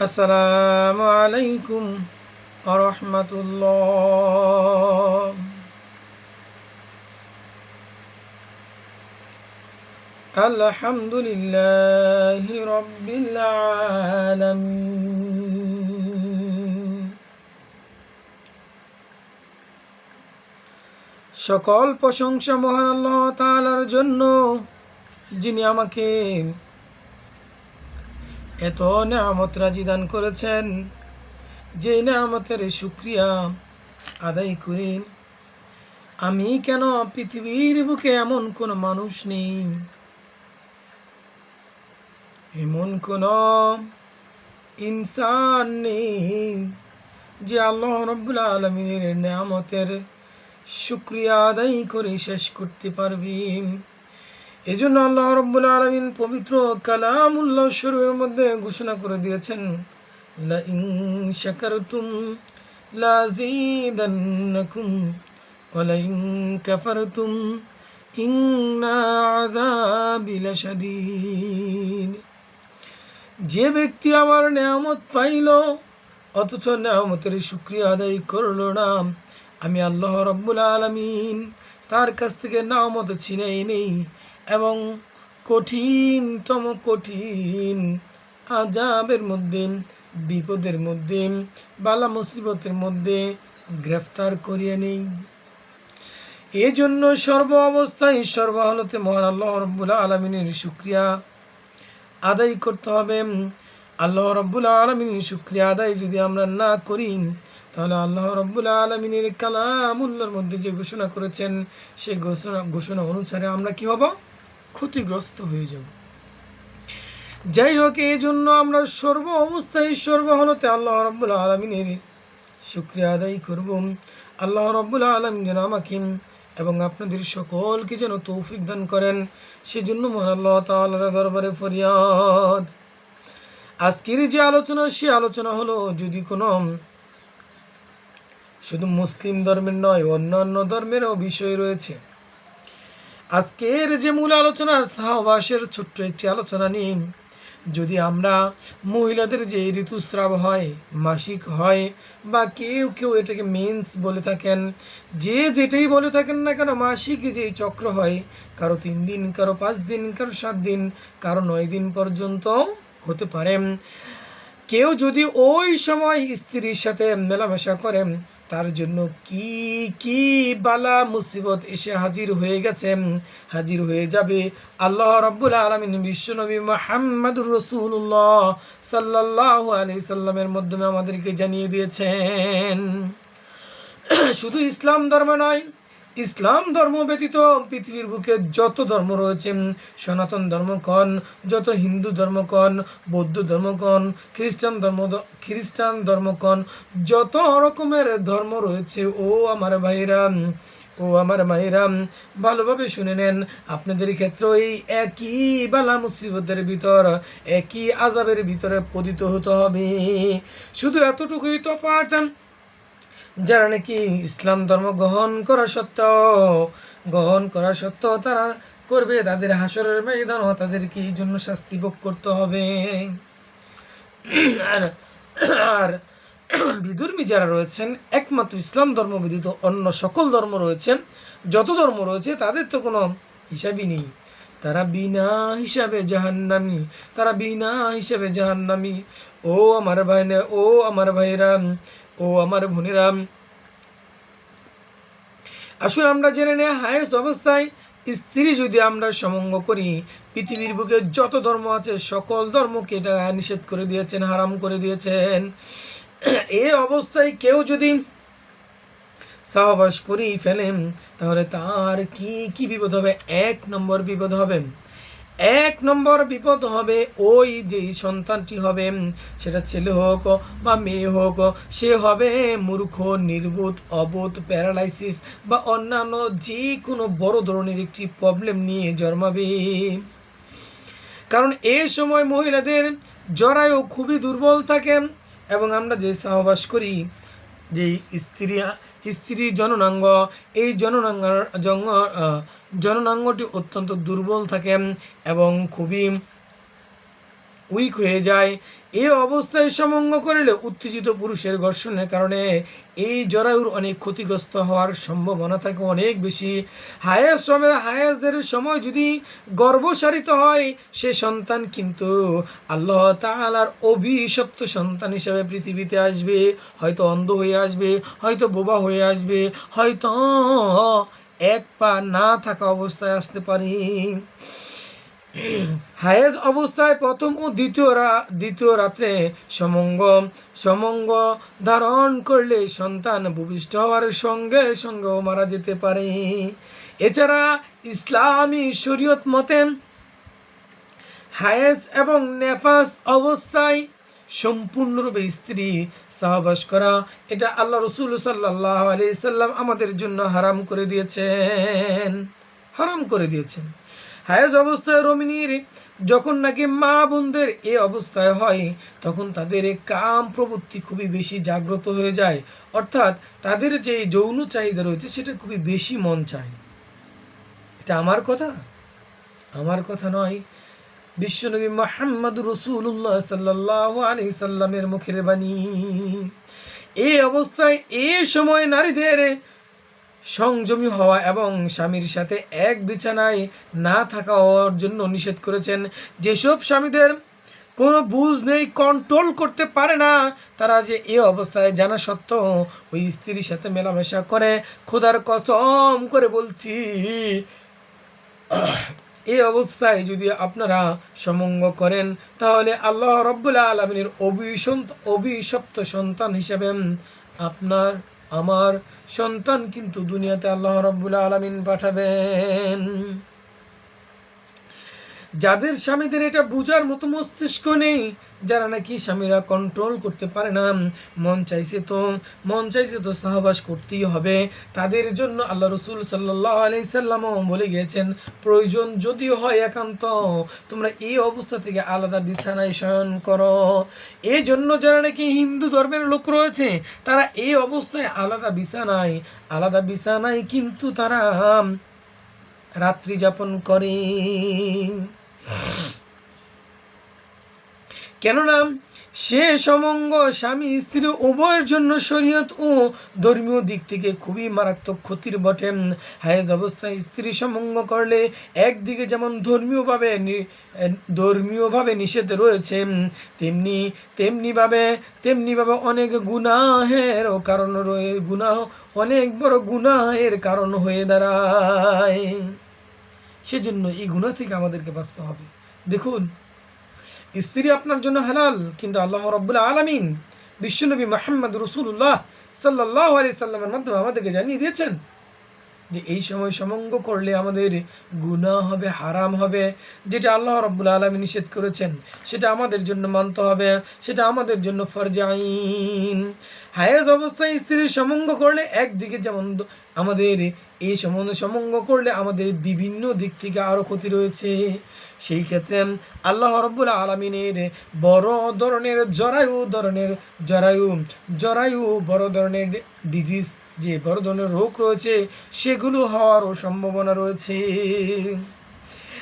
আসসালামু আলাইকুম আরহামাতুল্লাহ। আলহামদুলিল্লাহি রাব্বিল আলামিন। সকল প্রশংসা মহান আল্লাহ তাআলার জন্য, যিনি আমাকে এত নেয়ামত রাজি দান করেছেন। যে নেয়ামতের শুকরিয়া আদায় করি আমি কেন পৃথিবীর বুকে এমন কোন মানুষ নেই, এমন কোন ইনসান নেই যে আল্লাহ রাব্বুল আলামিনের নেয়ামতের শুকরিয়া আদায় করে শেষ করতে পারবি। এজন্য আল্লাহ রাব্বুল আলামিন পবিত্র কালামুল্লাহ শরীফের মধ্যে ঘোষণা করে দিয়েছেন, লা ইন শাকারতুম লাযীদান্নাকুম ওয়া লা ইন কাফারতুম ইন্না আযাবি লাশাদীদ। যে ব্যক্তি আমার নেয়ামত পাইল অথচ নেয়ামতের শুকরিয়া আদায় করল না, আমি আল্লাহ রাব্বুল আলামিন তার কাছ থেকে নেয়ামত ছিনিয়ে নেই এবং কঠিন আযাবের মধ্যে, বিপদের মধ্যে, বালা মুসিবতের মধ্যে গ্রেফতার করিয়ে নেই। এই জন্য সর্ব অবস্থায় সর্বহালতে মহান আল্লাহ রাব্বুল আলামিনের শুকরিয়া আদায় করতে হবে। আল্লাহ রাব্বুল আলামিনের শুকরিয়া আদায় যদি আমরা না করি, তাহলে আল্লাহ রাব্বুল আলামিনের কালামুল্লাহর মধ্যে যে ঘোষণা করেছেন, সেই ঘোষণা অনুসারে আমরা কি হব? ক্ষতিগ্রস্ত হয়ে যাব। যাই হোক, এই জন্য আমরা সর্ব অবস্থায় সর্বহালতে আল্লাহ রাব্বুল আলামিনের শুকরিয়া আদায় করব। আল্লাহ রাব্বুল আলামিন যেন আমাকে এবং আপনাদের সকলকে যেন তৌফিক দান করেন, সেজন্য মহান আল্লাহ তাআলার দরবারে ফরিয়াদ। আজকের যে আলোচনা, সে আলোচনা হলো, যদি কোনো শুধু মুসলিম ধর্মের নয়, অন্যান্য ধর্মেরও বিষয় রয়েছে। আজকের যে মূল আলোচনা সহবাসের ছোট্ট একটি আলোচনা নিয়ে, যদি আমরা মহিলাদের যে ঋতুস্রাব হয়, মাসিক হয়, বা কেউ কেউ এটাকে মেন্স বলে থাকেন, যে যেটাই বলে থাকেন না কেন, মাসিক যে চক্র হয়, কারো 3 দিন, কারো 5 দিন, কারো 7 দিন, কারো 9 দিন পর্যন্ত হতে পারে। কেউ যদি ওই সময় স্ত্রীর সাথে মেলামেশা করেন, তার জন্য কি কি বালা মুসিবত এসে হাজির হয়ে যাবে, আল্লাহ রাব্বুল আলামিন বিশ্বনবী মুহাম্মদুর রাসূলুল্লাহ সাল্লাল্লাহু আলাইহি সাল্লামের মাধ্যমে আমাদেরকে জানিয়ে দিয়েছেন। শুধু ইসলাম ধর্ম নয়, ইসলাম ধর্ম ব্যতীত পৃথিবীর বুকে যত ধর্ম রয়েছে, সনাতন ধর্ম কন, যত হিন্দু ধর্ম কন, বৌদ্ধ ধর্ম কন, খ্রিস্টান ধর্ম কন, যত রকমের ধর্ম রয়েছে, ও আমার মায়েরা, ভালোভাবে শুনে নেন। আপনাদের ক্ষেত্রে এই একই বালা মুসিবতের ভিতর, একই আযাবের ভিতরে পতিত হতে হবে। শুধু এতটুকুই তফাৎ, যারা নাকি ইসলাম ধর্ম গ্রহণ করা সত্ত্বেও তারা করবে, তাদের হাসরের ময়দানে তাদেরকে এই জন্য শাস্তি ভোগ করতে হবে। আর বিধর্মী যারা রয়েছেন, একমাত্র ইসলাম ধর্ম ব্যতীত অন্য সকল ধর্ম রয়েছেন, যত ধর্ম রয়েছে, তাদের তো কোনো হিসাবই নেই। তারা বিনা হিসাবে জাহান্নামী। ও আমার ভাইরা, ও আমার বোনেরা, আসলে আমরা জেনে নেই, হায়েস্ট অবস্থায় স্ত্রী যদি আমরা সমঙ্গ করি, পৃথিবীর বুকে যত ধর্ম আছে সকল ধর্মকে এটা নিষেধ করে দিয়েছেন, হারাম করে দিয়েছেন। এই অবস্থায় কেউ যদি সহবাস করি ফেলেন, তাহলে তার কি বিপদ হবে? এক নম্বর বিপদ হবে ওই যে সন্তানটি হবে, সেটা ছেলে হোক বা মেয়ে হোক, সে হবে মূর্খ, নির্বোধ, অবোধ, প্যারালাইসিস বা অন্যান্য যে কোনো বড় ধরনের একটি প্রবলেম নিয়ে জন্মাবে। কারণ এই সময় মহিলাদের জরায়ু খুবই দুর্বল থাকে, এবং আমরা যে সহবাস করি, যে স্ত্রী জননাঙ্গ, এই জননাঙ্গটি অত্যন্ত দুর্বল থাকে এবং খুবই উইক হয়ে যায়। এই অবস্থায় সমঙ্গ করলে উত্তেজিত পুরুষের ঘর্ষণের কারণে এই জরায়ুর অনেক ক্ষতিগ্রস্ত হওয়ার সম্ভাবনা থাকে অনেক বেশি। হায়েজের সময় যদি গর্ভসারিত হয়, সে সন্তান কিন্তু আল্লাহ তাআলার অভিশপ্ত সন্তান হিসেবে পৃথিবীতে আসবে। হয়তো অন্ধ হয়ে আসবে, হয়তো বোবা হয়ে আসবে, হয়তো এক পা না থাকা অবস্থায় আসতে পারে। হায়েজ অবস্থায় প্রথম ও দ্বিতীয় রাত্রে সমঙ্গ ধারণ করলে সন্তান ভূমিষ্ঠ হওয়ার সঙ্গে সঙ্গেও মারা যেতে পারে। এছাড়া ইসলামী শরীয়ত মতে হায়েজ এবং নেফাস অবস্থায় সম্পূর্ণরূপে স্ত্রী সহবাস করা, এটা আল্লাহ রাসূল সাল্লাল্লাহু আলাইহি সাল্লাম আমাদের জন্য হারাম করে দিয়েছেন। হায়েজ অবস্থায় রমণীর যখন নাকি মা বোনদের এই অবস্থায় হয়, তখন তাদের কাম প্রবৃত্তি খুবই বেশি জাগ্রত হয়ে যায়। অর্থাৎ তাদের যে যৌন চাহিদা রয়েছে সেটা খুবই বেশি মন চায়। এটা আমার কথা নয়, বিশ্বনবী মুহাম্মদ রাসূলুল্লাহ সাল্লাল্লাহু আলাইহি সাল্লামের মুখের বাণী। এই অবস্থায় এই সময় নারীদের সংযমী হওয়া এবং স্বামীর সাথে এক বিছানায় না থাকার জন্য নিষেধ করেছেন। যেসব স্বামীদের কোনো বুঝ নেই, কন্ট্রোল করতে পারে না, তারা যে এই অবস্থায় জানা সত্ত্বেও ওই স্ত্রীর সাথে মেলামেশা করে, খোদার কসম করে বলছি, এই অবস্থায় যদি আপনারা সমঙ্গ করেন, তাহলে আল্লাহ রাব্বুল আলামিনের অভিশপ্ত সন্তান হিসেবে আপনার আমার সন্তান কিন্তু দুনিয়াতে আল্লাহ রাব্বুল আলামিন পাঠাবেন। যাদের স্বামীদের এটা বুঝার মতো মস্তিষ্ক নেই, যারা নাকি স্বামীরা কন্ট্রোল করতে পারে না, মন চাইছে তো সহবাস করতেই হবে, তাদের জন্য আল্লাহ রাসূল সাল্লাল্লাহু আলাইহি সাল্লামও বলে গিয়েছেন, প্রয়োজন যদি হয় একান্ত তোমরা এই অবস্থা থেকে আলাদা বিছানায় শয়ন করো। এই জন্য যারা নাকি হিন্দু ধর্মের লোক রয়েছে, তারা এই অবস্থায় আলাদা বিছানায় কিন্তু তারা রাত্রি যাপন করে। কেননা সে সমঙ্গ স্বামী স্ত্রী উভয়ের জন্য শরীয়ত ও ধর্মীয় দিক থেকে খুবই মারাত্মক ক্ষতির বটে। হায়েজ অবস্থায় স্ত্রী সমঙ্গ করলে একদিকে যেমন ধর্মীয়ভাবে নিষেধ রয়েছে, তেমনিভাবে অনেক গুনাহের কারণ অনেক বড় গুনাহের কারণ হয়ে দাঁড়ায়। সেজন্য এই গুনাহ থেকে আমাদেরকে বাঁচতে হবে। দেখুন, স্ত্রী আপনার জন্য হালাল, কিন্তু আল্লাহ রাব্বুল আলামিন বিশ্বনবী মুহাম্মদ রাসূলুল্লাহ সাল্লাল্লাহু আলাইহি সাল্লামের মাধ্যমে আমাদেরকে জানিয়ে দিয়েছেন যে এই সময় সমঙ্গ করলে আমাদের গুনাহ হবে, হারাম হবে। যেটা আল্লাহ রাব্বুল আলামিন নিষেধ করেছেন সেটা আমাদের জন্য মানতে হবে, সেটা আমাদের জন্য ফরজে আইন। হায়েজ অবস্থায় স্ত্রীর সমঙ্গ করলে একদিকে যেমন আমাদের এই সমঙ্গ করলে আমাদের বিভিন্ন দিক থেকে আরও ক্ষতি রয়েছে। সেই ক্ষেত্রে আল্লাহ রাব্বুল আলামিনের বড় ধরনের বড় ধরনের ডিজিজ, যে বড় ধরনের রোগ রয়েছে, সেগুলো হওয়ারও সম্ভাবনা রয়েছে।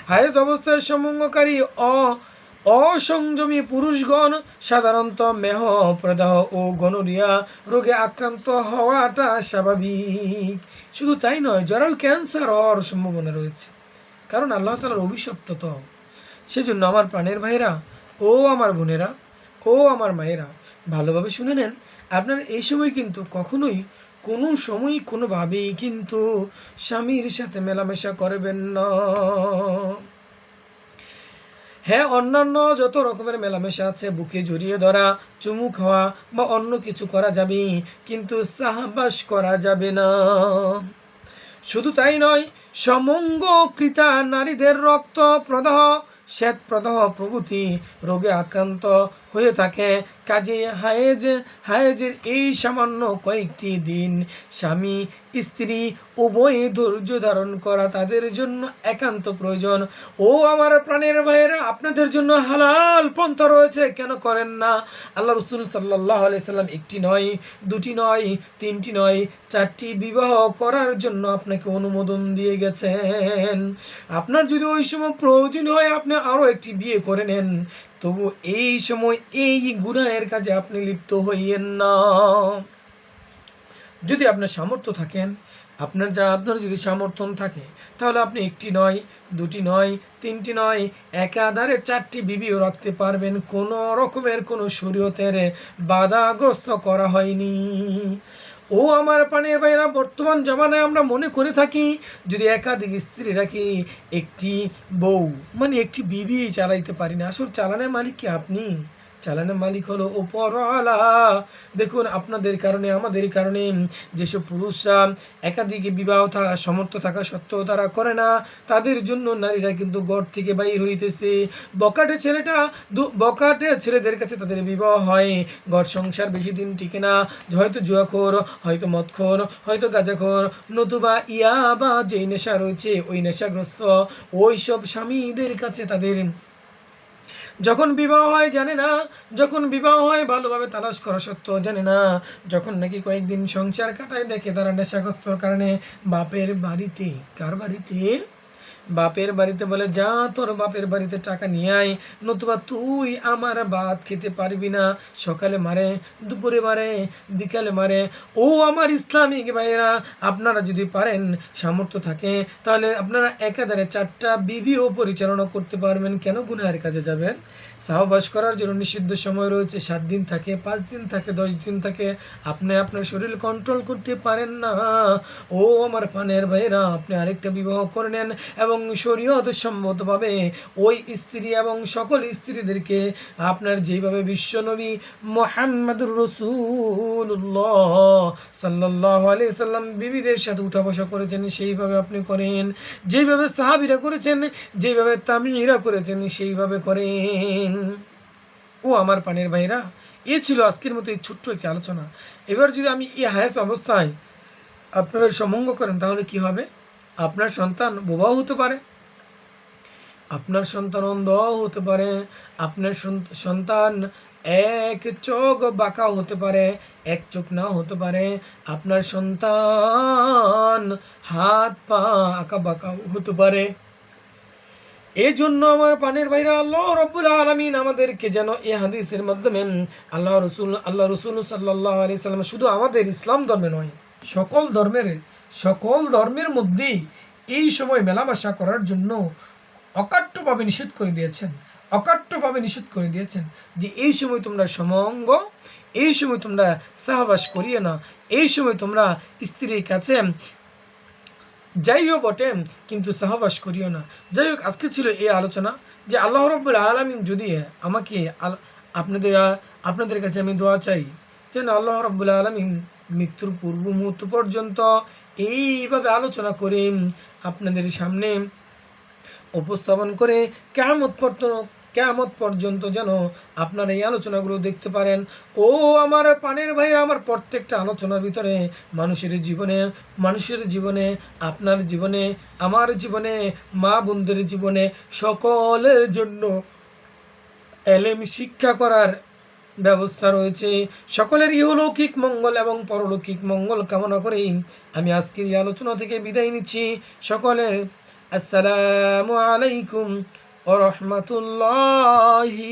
হায়েজ অবস্থায় সমঙ্গকারী অসংযমী পুরুষগণ সাধারণত মেহ প্রদাহ ও গনোরিয়া রোগে আক্রান্ত হওয়াটা স্বাভাবিক। শুধু তাই নয়, জরায়ু ক্যান্সার হওয়ার সম্ভাবনা রয়েছে, কারণ আল্লাহ তাআলার অভিশপ্ত। তো সেজন্য আমার প্রাণের ভাইরা ও আমার বোনেরা ও আমার মায়েরা, ভালোভাবে শুনে নেন, আপনার এই সময় কিন্তু কোনো সময় কোনোভাবেই কিন্তু স্বামীর সাথে মেলামেশা করবেন না। হ্যাঁ, অন্যান্য যত রকমের মেলামেশা আছে, বুকে জড়িয়ে ধরা, চুমু খাওয়া বা অন্য কিছু করা যাবে, কিন্তু সাহবাস করা যাবে না। শুধু তাই নয়, সমঙ্গকৃতা নারীদের রক্ত প্রদাহ, শ্বেত প্রদাহ প্রভৃতি রোগে আক্রান্ত হয়ে থাকে। কাজে হায়েজের এই সামান্য কয়েকটি দিন স্বামী স্ত্রী উভয়ই ধৈর্য ধারণ করা তাদের জন্য একান্ত প্রয়োজন। ও আমার প্রাণের ভাইয়েরা, আপনাদের জন্য হালাল পন্থা রয়েছে, কেন করেন না? আল্লাহ রসুল সাল্লাল্লাহু আলাইহি সাল্লাম একটি নয়, দুটি নয়, তিনটি নয়, 4টি বিবাহ করার জন্য আপনাকে অনুমোদন দিয়ে গেছেন। আপনার যদি ওই সময় প্রয়োজন হয় আপনি আরও একটি বিয়ে করে নেন, তবু এই সময় এই গুনাহের কাজে আপনি লিপ্ত হইয়েন না। যদি আপনার সামর্থ্য থাকেন, আপনার যদি সামর্থ্য থাকে, তাহলে আপনি একটি নয়, দুটি নয়, তিনটি নয়, একাধারে 4টি বিবিও রাখতে পারবেন। কোনো রকমের কোনো শরীয়তের বাধাগ্রস্ত করা হয়নি। ও আমার প্রাণের ভাইরা, বর্তমান জামানায় আমরা মনে করে থাকি যদি একাধিক স্ত্রী রাখি, একটি বউ মানে একটি বিবি চালাইতে পারি না। আসলে চালানোর মালিক কি আপনি? চালানোর মালিক হলো উপরওয়ালা। দেখুন, আপনাদের কারণে, আমাদের কারণে যেসব পুরুষরা একাধিক বিবাহ সামর্থ্য থাকা সত্ত্বেও তারা করে না, তাদের জন্য নারীরা কিন্তু ঘর থেকে বাইর হইতেছে। বকাটে ছেলেদের কাছে তাদের বিবাহ হয়, ঘর সংসার বেশি দিন টিকে না। হয়তো জুয়াখোর, হয়তো মদখোর, হয়তো গাঁজাখোর, নতুবা ইয়াবা যেই নেশা রয়েছে ওই নেশাগ্রস্ত ওই সব স্বামীদের কাছে তাদের যখন বিবাহ হয় জানে না, যখন বিবাহ হয় ভালোভাবে তালাশ করা সত্ত্বেও জানে না, যখন নাকি কয়েকদিন সংসার কাটায় দেখে তারা নেশাগ্রস্তর কারণে বাপের বাড়িতে, কার বাড়িতে? বাপের বাড়িতে বলে, যা তোর বাপের বাড়িতে টাকা নিয়ে আয়, নতুবা তুই আমার ভাত খেতে পারবি না। সকালে মারে, দুপুরে মারে, বিকালে মারে। ও আমার ইসলামিক ভাইয়েরা, আপনারা যদি পারেন, সামর্থ্য থাকে, তাহলে আপনারা একাধারে 4টা বিবিও পরিচালনা করতে পারবেন। কেন গুনাহের কাজে যাবেন? সহবাস করার জন্য নিষিদ্ধ সময় রয়েছে, 7 দিন থাকে, 5 দিন থাকে, 10 দিন থাকে। আপনি আপনার শরীর কন্ট্রোল করতে পারেন না। ও আমার প্রাণের ভাইয়েরা, আপনি আরেকটা বিবাহ করে নেন এবং শরীয়ত সম্মতভাবে ওই স্ত্রী এবং সকল স্ত্রীদেরকে আপনার যেভাবে বিশ্বনবী মুহাম্মদুর রাসূলুল্লাহ সাল্লাল্লাহু আলাইহি সাল্লাম বিবিদের সাথে উঠা বসা করেছেন সেইভাবে আপনি করেন, যেভাবে সাহাবীরা করেছেন, যেভাবে তাবিঈরা করেছেন সেইভাবে করেন। ও আমার প্রাণের ভাইরা, এ ছিল আজকের মতো এই ছোট্ট একটি আলোচনা। এবার যদি আমি এই হায়াস অবস্থায় আপনারা সমঙ্গ করেন, তাহলে কি হবে? আপনার সন্তান বোবাও হতে পারে, আপনার সন্তান অন্ধ হতে পারে, আপনার সন্তান এক চোখ বাঁকাও হতে পারে, এক চোখ নাও হতে পারে, আপনার সন্তান হাত পা আঁকা বাঁকাও হতে পারে। এই জন্য আমার প্রাণের ভাইরা, আল্লাহ রাব্বুল আলামিন আমাদেরকে যেন এই হাদিসের মাধ্যমে আল্লাহ রসুল সাল্লাল্লাহু আলাইহি সাল্লাম শুধু আমাদের ইসলাম ধর্মে নয়, সকল ধর্মের মধ্যেই এই সময় মেলামেশা করার জন্য অকাট্যভাবে নিষেধ করে দিয়েছেন যে এই সময় তোমরা সমঙ্গ, এই সময় তোমরা সহবাস করিয়ে না, এই সময় তোমরা স্ত্রীর কাছে যাইও বটে কিন্তু সহবাস করিও না। যাই হোক, আজকে ছিল এই আলোচনা যে আল্লাহ রাব্বুল আলামিন যদি আমাকে আপনাদের কাছে আমি দোয়া চাই যেন আল্লাহ রাব্বুল আলামিন মৃত্যুর পূর্ব মুহূর্ত পর্যন্ত এইভাবে আলোচনা করে আপনাদের সামনে উপস্থাপন করে কিয়ামত পর্যন্ত যেন আপনারা এই আলোচনাগুলো দেখতে পারেন। ও আমার প্রাণের ভাই, আমার প্রত্যেকটা আলোচনার ভিতরে মানুষের জীবনে, আপনার জীবনে, আমার জীবনে, মা বোনদের জীবনে, সকলের জন্য এলেম শিক্ষা করার ব্যবস্থা রয়েছে। সকলের ইহলৌকিক মঙ্গল এবং পরলৌকিক মঙ্গল কামনা করেই আমি আজকের এই আলোচনা থেকে বিদায় নিচ্ছি। সকলের আসসালামু আলাইকুম ওয়া রাহমাতুল্লাহি।